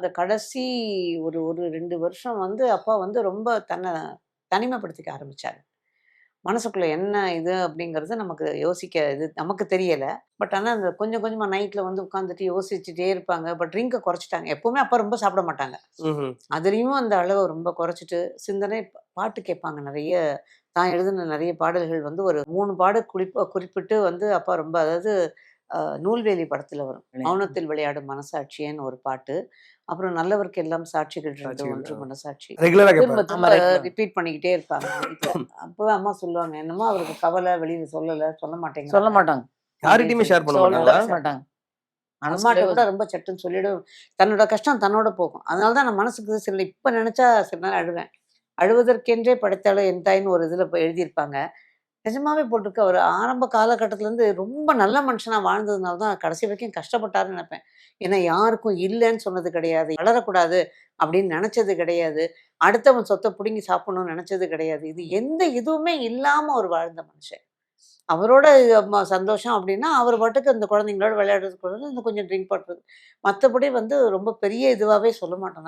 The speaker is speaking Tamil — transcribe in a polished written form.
அந்த கடைசி ஒரு ஒரு 2 வருஷம் வந்து அப்பா வந்து ரொம்ப தனிமைப்படுத்திக்க ஆரம்பிச்சாரு. மனசுக்குள்ள என்ன இது அப்படிங்கிறது நமக்கு யோசிக்க இது நமக்கு தெரியல. பட் ஆனா அந்த கொஞ்சம் கொஞ்சமா நைட்ல வந்து உட்காந்துட்டு யோசிச்சுட்டே இருப்பாங்க. பட் ட்ரிங்க குறைச்சுட்டாங்க. எப்பவுமே அப்பா ரொம்ப சாப்பிட மாட்டாங்க. ம்ஹ்ம். அதுலயும் அந்த அளவ ரொம்ப குறைச்சுட்டு, சிந்தனை பாட்டு கேட்பாங்க நெறைய. தான் எழுதின நெறைய பாடல்கள் வந்து ஒரு 3 பாடல் குறிப்பிட்டு வந்து அப்பா ரொம்ப அதாவது அ நூல்வேலி படத்துல வரும். "மௌனத்தில் விளையாடும் மனசாட்சியேன்னு" ஒரு பாட்டு. அப்புறம் "நல்லவர்க்கெல்லாம் சாட்சிகள் 2 சாட்சிகள். ஒன்று மனசாட்சி." ரெகுலரா திரும்ப கேட்பாரு. திரும்ப ரிப்பீட் பண்ணிக்கிட்டே இருப்பாங்க வீட்ல. அப்பவே அம்மா சொல்லுவாங்க, "என்னமோ அவருக்கு கவல, வெளியில சொல்ல சொல்ல மாட்டேங்கிறாங்க." மாட்டாங்க. யார்கிட்டயுமே ஷேர் பண்ண சொல்லவே மாட்டாங்களா? மாட்டாங்க. அம்மாட்ட மனசுக்குள்ளேயே கூட ரொம்ப சட்டுன்னு சொல்லிடும். தன்னோட கஷ்டம் தன்னோட போகும். அதனால தான் நான் மனசுக்கு சில இப்ப நெனச்சா சில நேரம் அழுவேன். "அழுவதற்கென்றே படைத்தாளோ என் தாய்ன்னு" ஒரு இதுல எழுதியிருப்பாங்க. நிஜமாவே போட்டிருக்கு. அவரு ஆரம்ப காலகட்டத்திலேருந்து ரொம்ப நல்ல மனுஷனா வாழ்ந்ததுனால தான் கடைசி வரைக்கும் கஷ்டப்பட்டாருன்னு நெனைப்பேன். ஏன்னா யாருக்கும் இல்லன்னு சொன்னது கிடையாது. வளரக்கூடாது அப்படின்னு நெனச்சது கிடையாது. அடுத்தவன் சொத்த புடுங்கி சாப்பிடணும்னு நெனச்சது கிடையாது. இது எந்த இதுவுமே இல்லாம அவர் வாழ்ந்த மனுஷன். அவரோட சந்தோஷம் அப்படின்னா, அவர் பாட்டுக்கு அந்த குழந்தைங்களோட விளையாடுறது, இன்னும் கொஞ்சம் ட்ரிங்க் பண்றது. மத்தபடி வந்து ரொம்ப பெரிய இதுவாவே சொல்ல மாட்டோம்.